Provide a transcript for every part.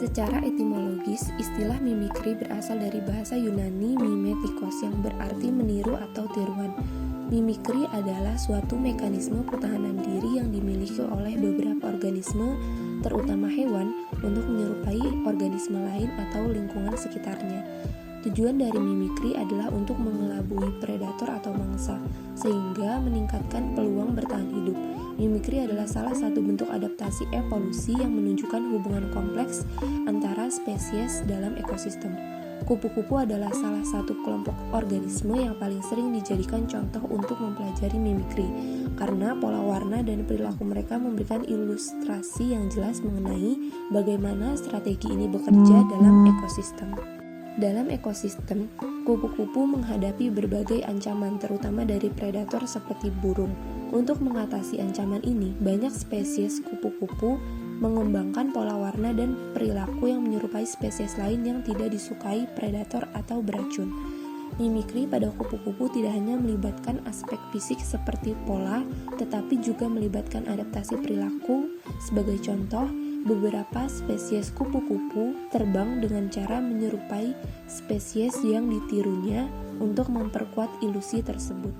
Secara etimologis, istilah mimikri berasal dari bahasa Yunani mimetikos yang berarti meniru atau tiruan. Mimikri adalah suatu mekanisme pertahanan diri yang dimiliki oleh beberapa organisme, terutama hewan, untuk menyerupai organisme lain atau lingkungan sekitarnya. Tujuan dari mimikri adalah untuk mengelabui predator atau mangsa, sehingga meningkatkan peluang bertahan hidup. Mimikri adalah salah satu bentuk adaptasi evolusi yang menunjukkan hubungan kompleks antara spesies dalam ekosistem. Kupu-kupu adalah salah satu kelompok organisme yang paling sering dijadikan contoh untuk mempelajari mimikri, karena pola warna dan perilaku mereka memberikan ilustrasi yang jelas mengenai bagaimana strategi ini bekerja dalam ekosistem. Dalam ekosistem, kupu-kupu menghadapi berbagai ancaman, terutama dari predator seperti burung. Untuk mengatasi ancaman ini, banyak spesies kupu-kupu mengembangkan pola warna dan perilaku yang menyerupai spesies lain yang tidak disukai predator atau beracun. Mimikri pada kupu-kupu tidak hanya melibatkan aspek fisik seperti pola, tetapi juga melibatkan adaptasi perilaku. Sebagai contoh, beberapa spesies kupu-kupu terbang dengan cara menyerupai spesies yang ditirunya untuk memperkuat ilusi tersebut.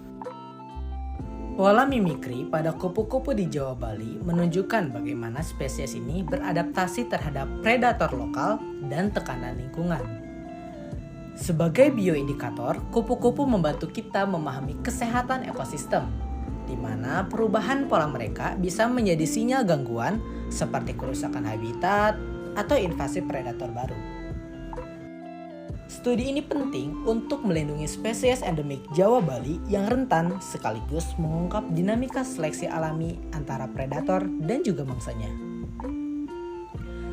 Pola mimikri pada kupu-kupu di Jawa Bali menunjukkan bagaimana spesies ini beradaptasi terhadap predator lokal dan tekanan lingkungan. Sebagai bioindikator, kupu-kupu membantu kita memahami kesehatan ekosistem, di mana perubahan pola mereka bisa menjadi sinyal gangguan seperti kerusakan habitat atau invasi predator baru. Studi ini penting untuk melindungi spesies endemik Jawa Bali yang rentan sekaligus mengungkap dinamika seleksi alami antara predator dan juga mangsanya.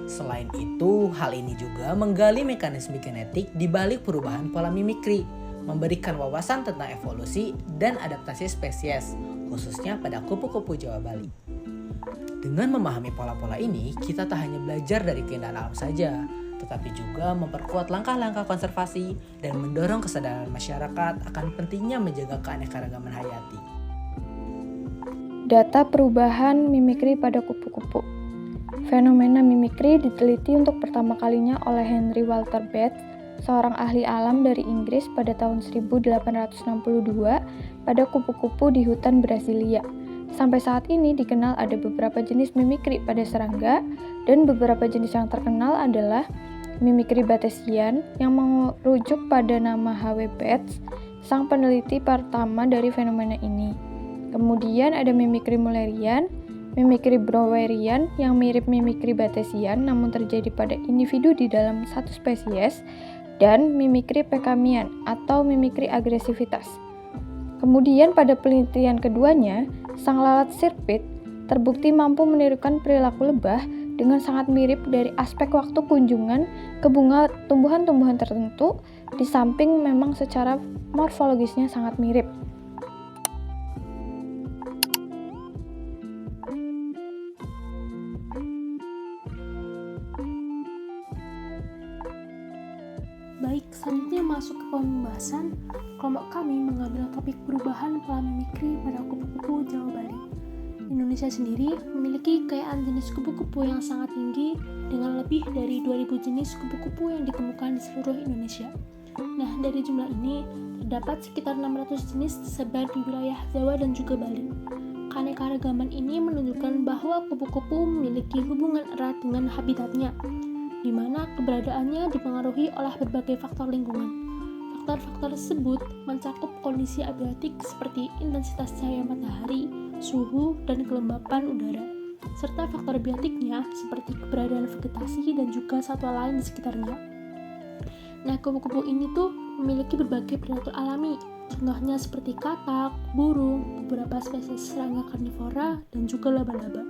Selain itu, hal ini juga menggali mekanisme genetik di balik perubahan pola mimikri, memberikan wawasan tentang evolusi dan adaptasi spesies, khususnya pada kupu-kupu Jawa Bali. Dengan memahami pola-pola ini, kita tak hanya belajar dari keindahan alam saja, tetapi juga memperkuat langkah-langkah konservasi dan mendorong kesadaran masyarakat akan pentingnya menjaga keanekaragaman hayati. Data perubahan mimikri pada kupu-kupu. Fenomena mimikri diteliti untuk pertama kalinya oleh Henry Walter Bates, seorang ahli alam dari Inggris pada tahun 1862 pada kupu-kupu di hutan Brasilia. Sampai saat ini dikenal ada beberapa jenis mimikri pada serangga, dan beberapa jenis yang terkenal adalah mimikri Batesian yang merujuk pada nama H.W. Bates, sang peneliti pertama dari fenomena ini. Kemudian ada mimikri Mullerian, mimikri Browerian yang mirip mimikri Batesian namun terjadi pada individu di dalam satu spesies, dan mimikri Pekamian atau mimikri agresivitas. Kemudian pada penelitian keduanya, sang lalat sirpit terbukti mampu menirukan perilaku lebah dengan sangat mirip dari aspek waktu kunjungan ke bunga tumbuhan-tumbuhan tertentu, di samping memang secara morfologisnya sangat mirip. Baik, selanjutnya masuk ke pembahasan. Kelompok kami mengambil topik perubahan pola mimikri pada kupu-kupu Jawa Bali. Indonesia sendiri memiliki kekayaan jenis kupu-kupu yang sangat tinggi dengan lebih dari 2000 jenis kupu-kupu yang ditemukan di seluruh Indonesia. Nah, dari jumlah ini terdapat sekitar 600 jenis tersebar di wilayah Jawa dan juga Bali. Keanekaragaman ini menunjukkan bahwa kupu-kupu memiliki hubungan erat dengan habitatnya, di mana keberadaannya dipengaruhi oleh berbagai faktor lingkungan. Faktor-faktor tersebut mencakup kondisi abiotik seperti intensitas cahaya matahari, suhu, dan kelembapan udara, serta faktor biotiknya seperti keberadaan vegetasi dan juga satwa lain di sekitarnya. Nah, kupu-kupu ini tuh memiliki berbagai predator alami, contohnya seperti katak, burung, beberapa spesies serangga karnivora, dan juga laba-laba.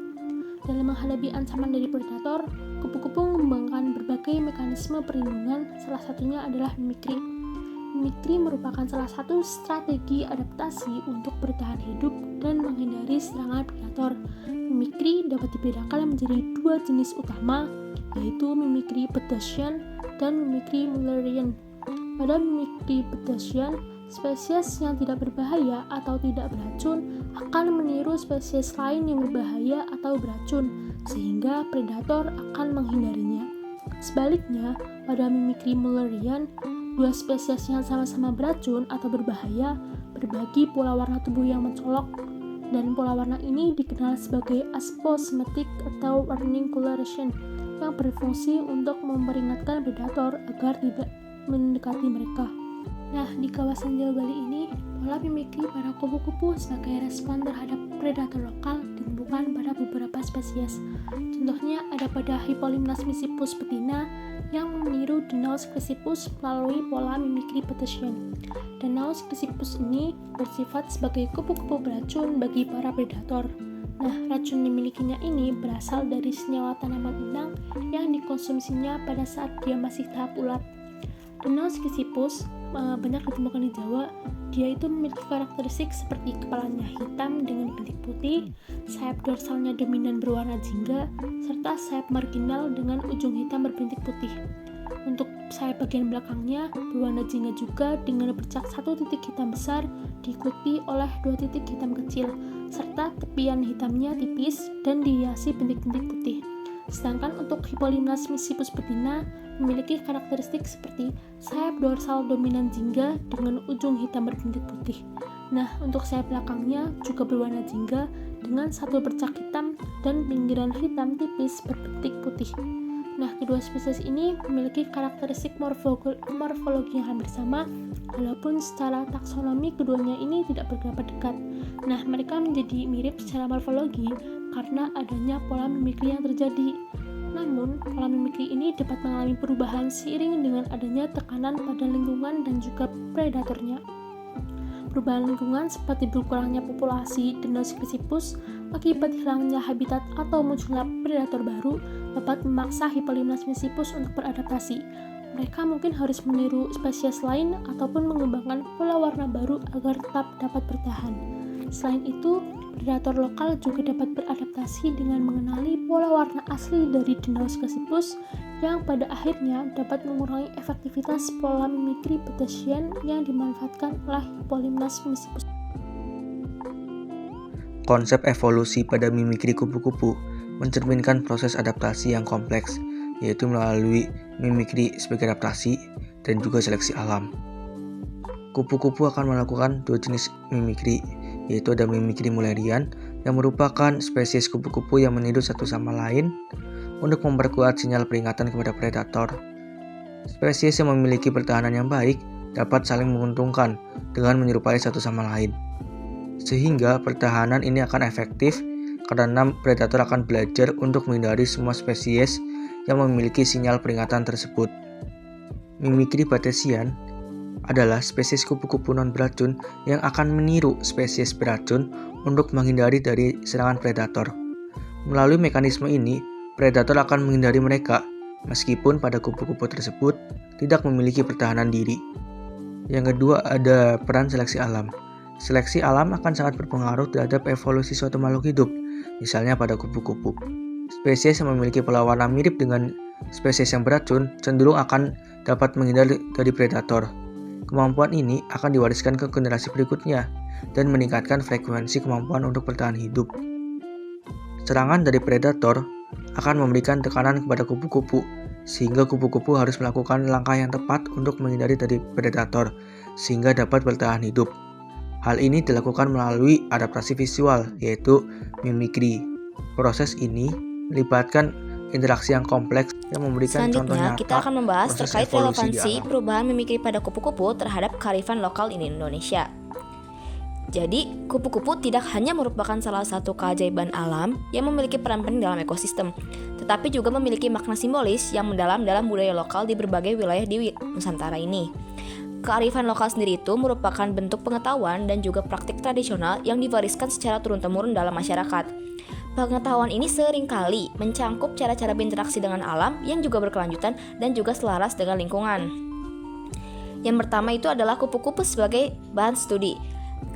Dalam menghadapi ancaman dari predator, kupu-kupu mengembangkan berbagai mekanisme perlindungan, salah satunya adalah mimikri. Mimikri merupakan salah satu strategi adaptasi untuk bertahan hidup dan menghindari serangan predator. Mimikri dapat dibedakan menjadi dua jenis utama, yaitu mimikri Batesian dan mimikri Mullerian. Pada mimikri Batesian, spesies yang tidak berbahaya atau tidak beracun akan meniru spesies lain yang berbahaya atau beracun, sehingga predator akan menghindarinya. Sebaliknya, pada mimikri Mullerian, dua spesies yang sama-sama beracun atau berbahaya berbagi pola warna tubuh yang mencolok, dan pola warna ini dikenal sebagai aposematic atau warning coloration yang berfungsi untuk memperingatkan predator agar tidak mendekati mereka. Nah, di kawasan Jawa Bali ini, pola mimikri pada kupu-kupu sebagai respon terhadap predator lokal ditemukan pada beberapa spesies. Contohnya ada pada Hippolymus misipus betina yang meniru Danaus crisipus melalui pola mimikri Petrosian. Danaus crisipus ini bersifat sebagai kupu-kupu beracun bagi para predator. Nah, racun yang dimilikinya ini berasal dari senyawa tanaman inang yang dikonsumsinya pada saat dia masih tahap ulat. Danaus crisipus banyak ditemukan di Jawa. Dia itu memiliki karakteristik seperti kepalanya hitam dengan bintik putih, sayap dorsalnya dominan berwarna jingga, serta sayap marginal dengan ujung hitam berbintik putih. Untuk sayap bagian belakangnya berwarna jingga juga dengan bercak satu titik hitam besar diikuti oleh dua titik hitam kecil, serta tepian hitamnya tipis dan dihiasi bintik-bintik putih. Sedangkan untuk Hippolymus misipus betina memiliki karakteristik seperti sayap dorsal dominan jingga dengan ujung hitam berbintik putih. Nah, untuk sayap belakangnya juga berwarna jingga dengan satu bercak hitam dan pinggiran hitam tipis berbintik putih. Nah, kedua spesies ini memiliki karakteristik morfologi yang hampir sama, walaupun secara taksonomi keduanya ini tidak berapa dekat. Nah, mereka menjadi mirip secara morfologi karena adanya pola mimikri yang terjadi. Namun, pola mimikri ini dapat mengalami perubahan seiring dengan adanya tekanan pada lingkungan dan juga predatornya. Perubahan lingkungan seperti berkurangnya populasi Danaus crisipus akibat hilangnya habitat atau munculnya predator baru dapat memaksa Hippolymus misipus untuk beradaptasi. Mereka mungkin harus meniru spesies lain ataupun mengembangkan pola warna baru agar tetap dapat bertahan. Selain itu, predator lokal juga dapat beradaptasi dengan mengenali pola warna asli dari Danaus crisipus yang pada akhirnya dapat mengurangi efektivitas pola mimikri Petrosian yang dimanfaatkan oleh Hippolymus misipus. Konsep evolusi pada mimikri kupu-kupu mencerminkan proses adaptasi yang kompleks, yaitu melalui mimikri sebagai adaptasi dan juga seleksi alam. Kupu-kupu akan melakukan dua jenis mimikri, yaitu ada mimikri Mullerian yang merupakan spesies kupu-kupu yang meniru satu sama lain untuk memperkuat sinyal peringatan kepada predator. Spesies yang memiliki pertahanan yang baik dapat saling menguntungkan dengan menyerupai satu sama lain. Sehingga pertahanan ini akan efektif karena predator akan belajar untuk menghindari semua spesies yang memiliki sinyal peringatan tersebut. Mimikri Batesian adalah spesies kupu-kupu non-beracun yang akan meniru spesies beracun untuk menghindari dari serangan predator. Melalui mekanisme ini, predator akan menghindari mereka, meskipun pada kupu-kupu tersebut tidak memiliki pertahanan diri. Yang kedua ada peran seleksi alam. Seleksi alam akan sangat berpengaruh terhadap evolusi suatu makhluk hidup, misalnya pada kupu-kupu. Spesies yang memiliki pola warna mirip dengan spesies yang beracun cenderung akan dapat menghindar dari predator. Kemampuan ini akan diwariskan ke generasi berikutnya dan meningkatkan frekuensi kemampuan untuk bertahan hidup. Serangan dari predator akan memberikan tekanan kepada kupu-kupu, sehingga kupu-kupu harus melakukan langkah yang tepat untuk menghindari dari predator, sehingga dapat bertahan hidup. Hal ini dilakukan melalui adaptasi visual, yaitu mimikri. Proses ini melibatkan interaksi yang kompleks yang memberikan contoh Selanjutnya, nyata kita akan membahas proses terkait evolusi di relevansi alam. perubahan mimikri pada kupu-kupu terhadap kearifan lokal di Indonesia. Jadi, kupu-kupu tidak hanya merupakan salah satu keajaiban alam yang memiliki peran penting dalam ekosistem, tetapi juga memiliki makna simbolis yang mendalam dalam budaya lokal di berbagai wilayah di Nusantara ini. Kearifan lokal sendiri itu merupakan bentuk pengetahuan dan juga praktik tradisional yang diwariskan secara turun-temurun dalam masyarakat. Pengetahuan ini seringkali mencangkup cara-cara berinteraksi dengan alam yang juga berkelanjutan dan juga selaras dengan lingkungan. Yang pertama itu adalah kupu-kupu sebagai bahan studi.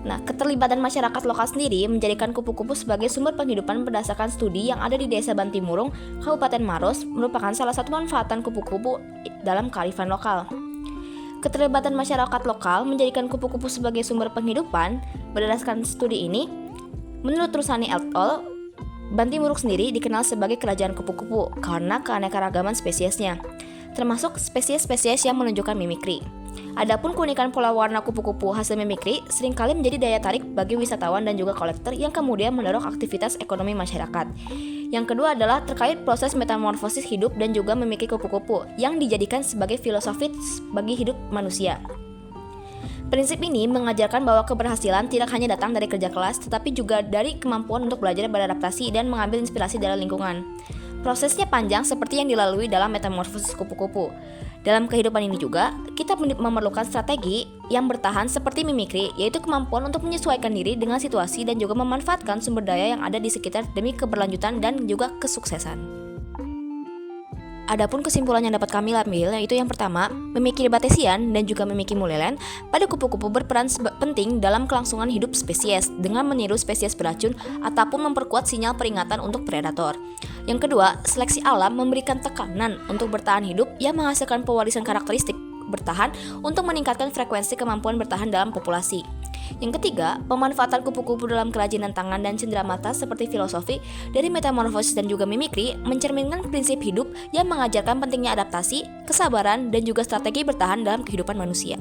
Nah, keterlibatan masyarakat lokal sendiri menjadikan kupu-kupu sebagai sumber penghidupan berdasarkan studi yang ada di Desa Bantimurung, Kabupaten Maros, merupakan salah satu manfaatan kupu-kupu dalam kearifan lokal. Keterlibatan masyarakat lokal menjadikan kupu-kupu sebagai sumber penghidupan berdasarkan studi ini, menurut Rusani et al., Bantimuruk sendiri dikenal sebagai kerajaan kupu-kupu karena keanekaragaman spesiesnya, termasuk spesies-spesies yang menunjukkan mimikri. Adapun keunikan pola warna kupu-kupu hasil mimikri seringkali menjadi daya tarik bagi wisatawan dan juga kolektor yang kemudian mendorong aktivitas ekonomi masyarakat. Yang kedua adalah terkait proses metamorfosis hidup dan juga mimikri kupu-kupu yang dijadikan sebagai filosofis bagi hidup manusia. Prinsip ini mengajarkan bahwa keberhasilan tidak hanya datang dari kerja keras, tetapi juga dari kemampuan untuk belajar beradaptasi dan mengambil inspirasi dari lingkungan. Prosesnya panjang seperti yang dilalui dalam metamorfosis kupu-kupu. Dalam kehidupan ini juga, kita memerlukan strategi yang bertahan seperti mimikri, yaitu kemampuan untuk menyesuaikan diri dengan situasi dan juga memanfaatkan sumber daya yang ada di sekitar demi keberlanjutan dan juga kesuksesan. Adapun kesimpulan yang dapat kami ambil yaitu yang pertama, mimikri batesian dan juga mimikri mulelen pada kupu-kupu berperan penting dalam kelangsungan hidup spesies dengan meniru spesies beracun ataupun memperkuat sinyal peringatan untuk predator. Yang kedua, seleksi alam memberikan tekanan untuk bertahan hidup yang menghasilkan pewarisan karakteristik bertahan untuk meningkatkan frekuensi kemampuan bertahan dalam populasi. Yang ketiga, pemanfaatan kupu-kupu dalam kerajinan tangan dan cenderamata seperti filosofi dari metamorfosis dan juga mimikri mencerminkan prinsip hidup yang mengajarkan pentingnya adaptasi, kesabaran, dan juga strategi bertahan dalam kehidupan manusia.